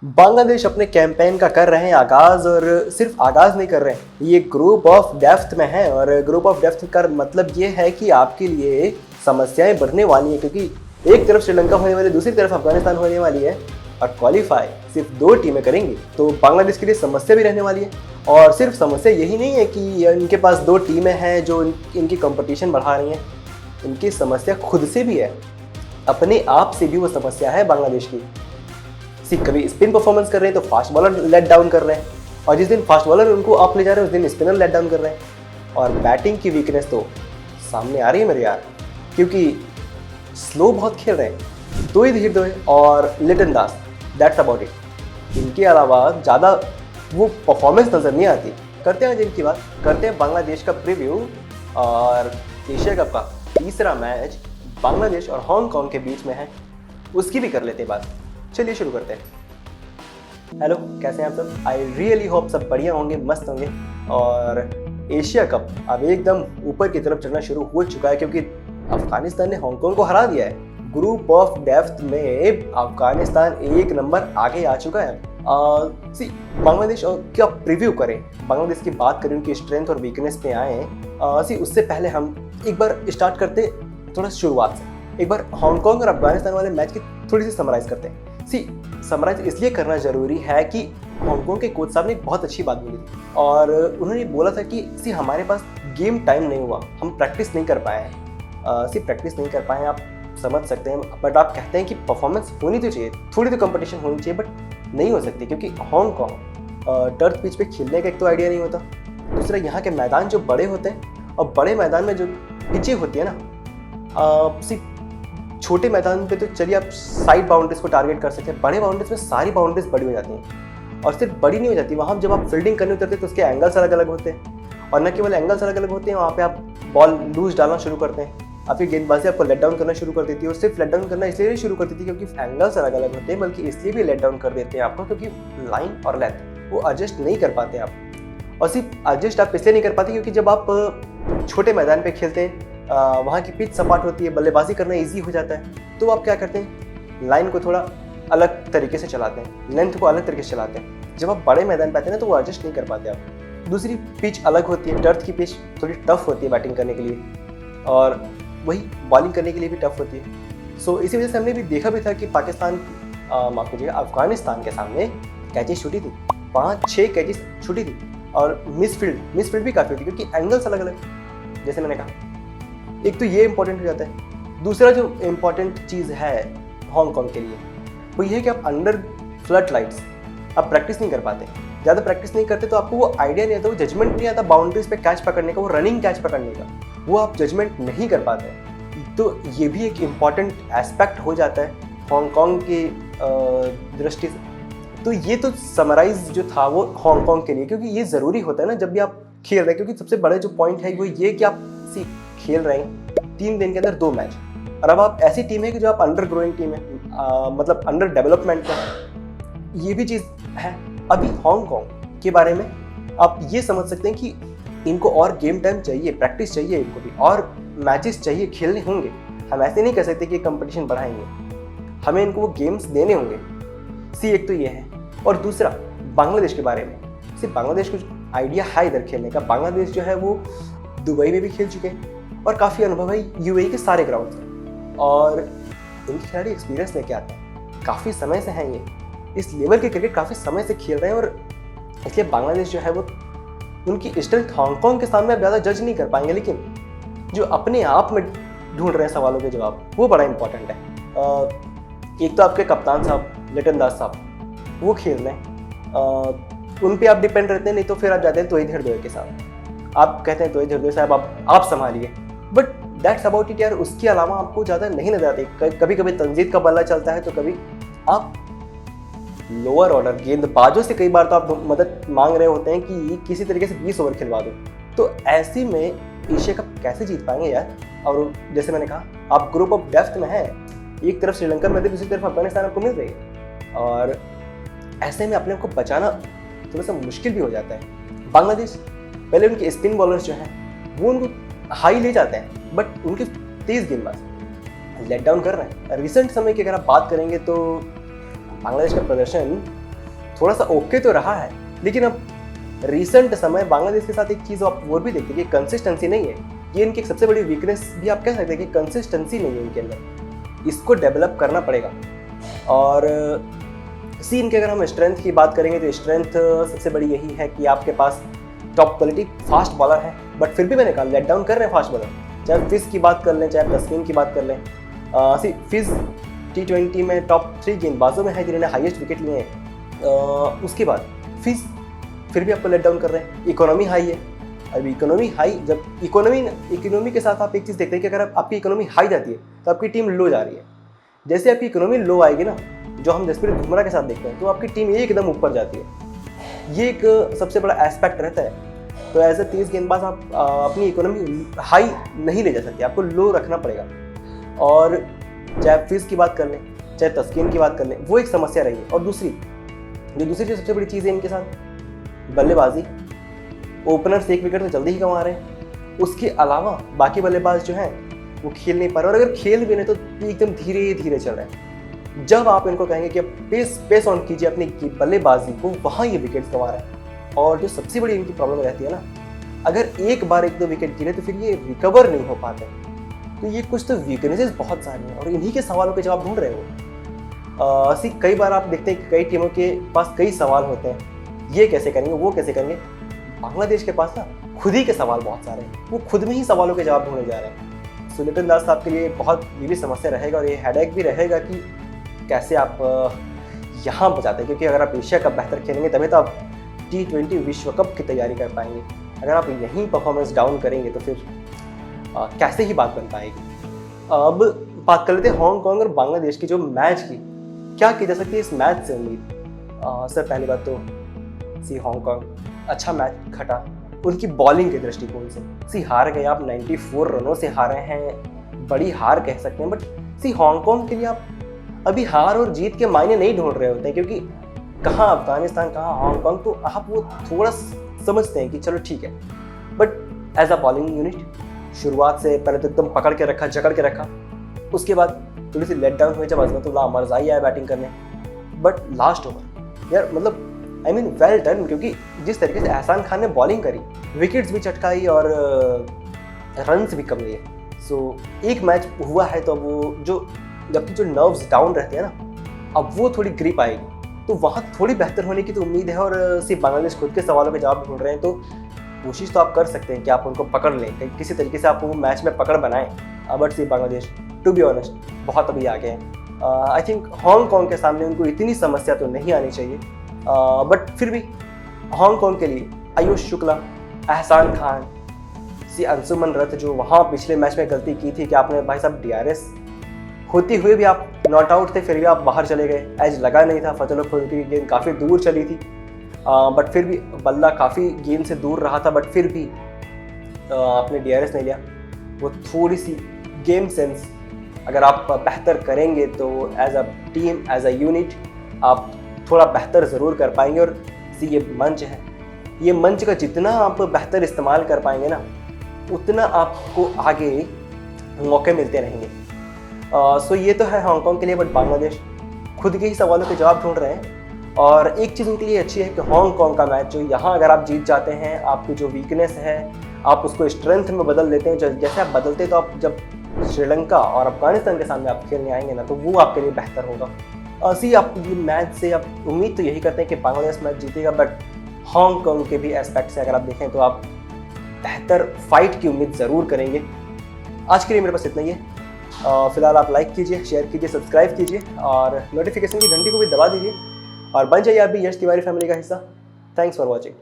बांग्लादेश अपने कैंपेन का कर रहे हैं आगाज़, और सिर्फ आगाज़ नहीं कर रहे हैं, ये ग्रुप ऑफ डेप्थ में है। और ग्रुप ऑफ डेप्थ का मतलब ये है कि आपके लिए समस्याएं बढ़ने वाली हैं, क्योंकि एक तरफ श्रीलंका होने वाली, दूसरी तरफ अफगानिस्तान होने वाली है, और क्वालिफाई सिर्फ 2 टीमें करेंगी। तो बांग्लादेश के लिए समस्या भी रहने वाली है। और सिर्फ समस्या यही नहीं है कि इनके पास 2 टीमें हैं जो इनकी कंपटीशन बढ़ा रही हैं, इनकी समस्या खुद से भी है, अपने आप से भी वो समस्या है बांग्लादेश की। कभी स्पिन परफॉर्मेंस कर रहे हैं तो फास्ट बॉलर लेट डाउन कर रहे हैं, और जिस दिन फास्ट बॉलर उनको अप ले जा रहे हैं उस दिन स्पिनर लेट डाउन कर रहे हैं। और बैटिंग की वीकनेस तो सामने आ रही है मेरे यार, क्योंकि स्लो बहुत खेल रहे हैं, 2 ही धीर 2 है, और लिटन दास, दैट्स अबाउट इट। इनके अलावा ज़्यादा वो परफॉर्मेंस नज़र नहीं आती। करते हैं जिनकी बात, करते हैं बांग्लादेश का प्रीव्यू। और एशिया कप का तीसरा मैच बांग्लादेश और हांगकांग के बीच में है, उसकी भी कर लेते हैं बात। चलिए शुरू करते हैं। हेलो, कैसे हैं आप सब? आई रियली होप सब बढ़िया होंगे, मस्त होंगे। और एशिया कप अब एकदम ऊपर की तरफ चढ़ना शुरू हो चुका है, क्योंकि अफगानिस्तान ने हांगकांग को हरा दिया है। ग्रुप ऑफ डेप्थ में अफगानिस्तान 1 नंबर आगे आ चुका है। बांग्लादेश क्या प्रीव्यू करें, बांग्लादेश की बात करें, उनकी स्ट्रेंथ और वीकनेस पे आए। उससे पहले हम एक बार स्टार्ट करते थोड़ा शुरुआत से। एक बार हांगकांग और अफगानिस्तान वाले मैच की थोड़ी सी समराइज करते हैं। समराइज इसलिए करना जरूरी है कि हांगकांग के कोच साहब ने बहुत अच्छी बात बोली थी, और उन्होंने बोला था कि हमारे पास गेम टाइम नहीं हुआ, हम प्रैक्टिस नहीं कर पाए हैं। प्रैक्टिस नहीं कर पाए हैं, आप समझ सकते हैं, बट आप कहते हैं कि परफॉर्मेंस होनी तो चाहिए, थोड़ी तो कंपटीशन होनी चाहिए, बट नहीं हो सकती, क्योंकि हांगकांग टर्फ पिच पे खेलने का एक तो आइडिया नहीं होता। दूसरा, यहाँ के मैदान जो बड़े होते हैं, और बड़े मैदान में जो पिचें होती है ना, छोटे मैदान पे तो चलिए आप साइड बाउंड्रीज को टारगेट कर सकते हैं, बड़े बाउंड्रीज में सारी बाउंड्रीज बड़ी हो जाती हैं। और सिर्फ बड़ी नहीं हो जाती, वहाँ जब आप फील्डिंग करने उतरते हैं तो उसके एंगल्स अलग अलग होते हैं, और न केवल एंगल्स अलग अलग होते हैं, वहाँ पे आप बॉल लूज डालना शुरू करते हैं, आपकी गेंदबाजी आपको लेट डाउन करना शुरू कर देती है। और सिर्फ लेट डाउन करना इसलिए नहीं शुरू कर देती क्योंकि एंगल्स अलग अलग होते हैं, बल्कि इसलिए भी लेट डाउन कर देते हैं आपको क्योंकि लाइन और लेंथ वो एडजस्ट नहीं कर पाते आप। और सिर्फ एडजस्ट आप इसलिए नहीं कर पाते क्योंकि जब आप छोटे मैदान पर खेलते हैं, वहाँ की पिच सपाट होती है, बल्लेबाजी करना ईजी हो जाता है, तो आप क्या करते हैं, लाइन को थोड़ा अलग तरीके से चलाते हैं, लेंथ को अलग तरीके से चलाते हैं। जब आप बड़े मैदान पे आते हैं ना तो वो एडजस्ट नहीं कर पाते आप। दूसरी, पिच अलग होती है, टर्फ की पिच थोड़ी टफ होती है बैटिंग करने के लिए, और वही बॉलिंग करने के लिए भी टफ होती है। इसी वजह से हमने भी देखा भी था कि पाकिस्तान, माफ कीजिएगा, अफगानिस्तान के सामने कैचेस छूटी थी, 5-6 कैचेस छूटी थी, और मिसफील्ड भी काफ़ी होती, क्योंकि एंगल्स अलग अलग, जैसे मैंने कहा। एक तो ये इंपॉर्टेंट हो जाता है। दूसरा जो इम्पॉर्टेंट चीज़ है हांगकांग के लिए, वो ये है कि आप अंडर फ्लड लाइट्स आप प्रैक्टिस नहीं कर पाते। ज़्यादा प्रैक्टिस नहीं करते तो आपको वो आइडिया नहीं आता, वो जजमेंट नहीं आता बाउंड्रीज पे कैच पकड़ने का, वो रनिंग कैच पकड़ने का, वो आप जजमेंट नहीं कर पाते। तो ये भी एक इम्पॉर्टेंट एस्पेक्ट हो जाता है हांगकांग की दृष्टि से। तो ये तो समराइज जो था वो हांगकांग के लिए, क्योंकि ये ज़रूरी होता है ना जब भी आप खेल रहे हैं, क्योंकि सबसे बड़ा जो पॉइंट है वो ये कि आप खेल रहे हैं 3 दिन के अंदर 2 मैच, और अब आप ऐसी टीम है कि जो आप अंडर ग्रोइंग टीम है, मतलब अंडर डेवलपमेंट का, ये भी चीज़ है। अभी हांगकांग के बारे में आप ये समझ सकते हैं कि इनको और गेम टाइम चाहिए, प्रैक्टिस चाहिए, इनको भी और मैचेस चाहिए, खेलने होंगे। हम ऐसे नहीं कह सकते कि कंपटीशन बढ़ाएंगे, हमें इनको वो गेम्स देने होंगे। एक तो ये है। और दूसरा, बांग्लादेश के बारे में, बांग्लादेश को आइडिया है इधर खेलने का। बांग्लादेश जो है वो दुबई में भी खेल चुके हैं, और काफ़ी अनुभव है यूएई के सारे ग्राउंड में, और इनके खिलाड़ी एक्सपीरियंस लेके आते हैं, काफ़ी समय से हैं ये, इस लेवल के क्रिकेट काफ़ी समय से खेल रहे हैं। और इसलिए बांग्लादेश जो है वो, उनकी स्ट्रेंथ हांगकांग के सामने आप ज़्यादा जज नहीं कर पाएंगे, लेकिन जो अपने आप में ढूंढ रहे हैं सवालों के जवाब, वो बड़ा इंपॉर्टेंट है। एक तो आपके कप्तान साहब लिटन दास साहब, वो खेल रहे हैं, उन पर आप डिपेंड रहते हैं, नहीं तो फिर आप जाते हैं तोहिद हृदय के साथ, आप कहते हैं तोहिद हृदय साहब आप संभालिए, बट दैट्स अबाउट इट यार। उसके अलावा आपको ज़्यादा नहीं नजर आती। कभी कभी तंजीद का बल्ला चलता है, तो कभी आप लोअर ऑर्डर गेंदबाजों से कई बार तो आप मदद मांग रहे होते हैं कि किसी तरीके से 20 ओवर खिलवा दो। तो ऐसे में एशिया कप कैसे जीत पाएंगे यार? और जैसे मैंने कहा, आप ग्रुप ऑफ डेप्थ में हैं, एक तरफ श्रीलंका में, दूसरी तरफ अफगानिस्तान आपको मिल रही है, और ऐसे में अपने आप को बचाना थोड़ा सा मुश्किल भी हो जाता है। बांग्लादेश पहले उनके स्पिन बॉलर्स जो हैं वो उनको हाई ले जाते हैं, बट उनके तेज गेंदबाज लेट डाउन कर रहे हैं। रिसेंट समय की अगर आप बात करेंगे तो बांग्लादेश का प्रदर्शन थोड़ा सा ओके तो रहा है, लेकिन अब रिसेंट समय बांग्लादेश के साथ एक चीज़ आप और भी देखते हैं कि कंसिस्टेंसी नहीं है। ये इनकी एक सबसे बड़ी वीकनेस भी आप कह सकते हैं कि कंसिस्टेंसी नहीं है इनके अंदर, इसको डेवलप करना पड़ेगा। और सी इनके अगर हम स्ट्रेंथ की बात करेंगे तो स्ट्रेंथ सबसे बड़ी यही है कि आपके पास टॉप क्वालिटी फास्ट बॉलर है, बट फिर भी मैंने कहा लेट डाउन कर रहे हैं फास्ट बॉलर। चाहे फिज की बात कर लें, चाहे तस्कीन की बात कर लें, सी फिज T20 में टॉप 3 गेंदबाजों में है जिन्होंने हाईएस्ट विकेट लिए हैं। उसके बाद फिज फिर भी आपको लेट डाउन कर रहे हैं। इकोनॉमी हाई है, अब इकोनॉमी हाई, जब इकोनॉमी के साथ आप एक चीज़ देखते हैं कि अगर आपकी इकोनॉमी हाई जाती है तो आपकी टीम लो जा रही है। जैसे आपकी इकोनॉमी लो आएगी ना, जो हम जसप्रीत बुमराह के साथ देखते हैं, तो आपकी टीम एकदम ऊपर जाती है। ये एक सबसे बड़ा एस्पेक्ट रहता है। तो एज ए तेज गेंदबाज आप अपनी इकोनॉमी हाई नहीं ले जा सकते, आपको लो रखना पड़ेगा। और चाहे फिज की बात कर लें, चाहे तस्कीन की बात कर लें, वो एक समस्या रही है। और दूसरी जो सबसे बड़ी चीज़ है इनके साथ, बल्लेबाजी। ओपनर्स एक विकेट तो जल्दी ही कमा रहे हैं, उसके अलावा बाकी बल्लेबाज जो हैं वो खेल नहीं पा रहे, और अगर खेल भी नहीं तो एकदम धीरे धीरे चल रहे हैं। जब आप इनको कहेंगे कि आप पेस ऑन कीजिए अपनी बल्लेबाजी को, वहाँ ये विकेट्स कमा रहे हैं। और जो सबसे बड़ी इनकी प्रॉब्लम रहती है ना, अगर एक बार 1-2 विकेट गिरे तो फिर ये रिकवर नहीं हो पाते। तो ये कुछ तो वीकनेसेस बहुत सारी हैं और इन्हीं के सवालों के जवाब ढूंढ रहे हो। कई बार आप देखते हैं कि कई टीमों के पास कई सवाल होते हैं, ये कैसे करेंगे, वो कैसे करेंगे। बांग्लादेश के पास ना खुद ही के सवाल बहुत सारे हैं, वो खुद में ही सवालों के जवाब ढूंढने जा रहे हैं। सो लिटन दास साहब के लिए बहुत ये भी समस्या रहेगा और ये हेडेक भी रहेगा कि कैसे आप यहाँ बचाते हैं, क्योंकि अगर आप एशिया कप बेहतर खेलेंगे तभी तो आप T20 विश्व कप की तैयारी कर पाएंगे। अगर आप यहीं परफॉर्मेंस डाउन करेंगे तो फिर कैसे ही बात बन पाएगी। अब बात कर लेते हैं हांगकांग और बांग्लादेश की जो मैच की, क्या की जा सकती है इस मैच से उम्मीद। सर पहली बात तो सी हांगकांग अच्छा मैच खटा उनकी बॉलिंग के दृष्टिकोण से। सी हार गए आप, 94 रनों से हारे हैं, बड़ी हार कह सकते हैं। बट सी हांगकांग के लिए आप अभी हार और जीत के मायने नहीं ढूंढ रहे होते हैं, क्योंकि कहाँ अफगानिस्तान कहाँ हांगकांग, तो आप वो थोड़ा समझते हैं कि चलो ठीक है। But as a bowling unit शुरुआत से पहले तो एकदम पकड़ के रखा, जकड़ के रखा, उसके बाद थोड़ी सी लेट डाउन हुई जब अजमतुल्लाह मरज़ाई आया बैटिंग करने। बट लास्ट ओवर यार मतलब वेल डन, क्योंकि जिस तरीके से एहसान खान ने बॉलिंग करी, विकेट्स भी चटकाई और रन्स भी कम लिए। सो एक मैच हुआ है तो वो जबकि जो नर्व्स डाउन रहते हैं ना, अब वो थोड़ी ग्रिप आएगी, तो वहाँ थोड़ी बेहतर होने की तो उम्मीद है। और सिर्फ बांग्लादेश खुद के सवालों के जवाब ढूंढ रहे हैं, तो कोशिश तो आप कर सकते हैं कि आप उनको पकड़ लें, किसी तरीके से आप वो मैच में पकड़ बनाएं। बट सिर्फ बांग्लादेश टू बी ऑनेस्ट बहुत अभी आगे हैं। आई थिंक हांगकांग के सामने उनको इतनी समस्या तो नहीं आनी चाहिए। बट फिर भी हांगकांग के लिए आयुष शुक्ला, एहसान खान, सी अंशुमन रथ, जो वहाँ पिछले मैच में गलती की थी कि आपने भाई साहब DRS होते हुए भी आप नॉट आउट थे, फिर भी आप बाहर चले गए, एज लगा नहीं था। फजल फजल की गेंद काफ़ी दूर चली थी, बट फिर भी बल्ला काफ़ी गेंद से दूर रहा था, बट फिर भी आपने DRS नहीं लिया। वो थोड़ी सी गेम सेंस अगर आप बेहतर करेंगे तो as a team, as a unit आप थोड़ा बेहतर ज़रूर कर पाएंगे। और ये मंच है, ये मंच का जितना आप बेहतर इस्तेमाल कर पाएंगे ना, उतना आपको आगे मौके मिलते रहेंगे। सो ये तो है हांगकांग के लिए। बट बांग्लादेश खुद के ही सवालों के जवाब ढूंढ रहे हैं। और एक चीज़ उनके लिए अच्छी है कि हांगकांग का मैच जो यहाँ अगर आप जीत जाते हैं, आपकी जो वीकनेस है आप उसको स्ट्रेंथ में बदल लेते हैं। जैसे आप बदलते हैं तो आप जब श्रीलंका और अफगानिस्तान के सामने आप खेलने आएंगे ना, तो वो आपके लिए बेहतर होगा। आप ये मैच से आप उम्मीद तो यही करते हैं कि बांग्लादेश मैच जीतेगा, बट हांगकांग के भी एस्पेक्ट से अगर आप देखें तो आप बेहतर फाइट की उम्मीद ज़रूर करेंगे। आज के लिए मेरे पास इतना ही है। फिलहाल आप लाइक कीजिए, शेयर कीजिए, सब्सक्राइब कीजिए और नोटिफिकेशन की घंटी को भी दबा दीजिए और बन जाइए आप भी यश तिवारी फैमिली का हिस्सा। Thanks for watching.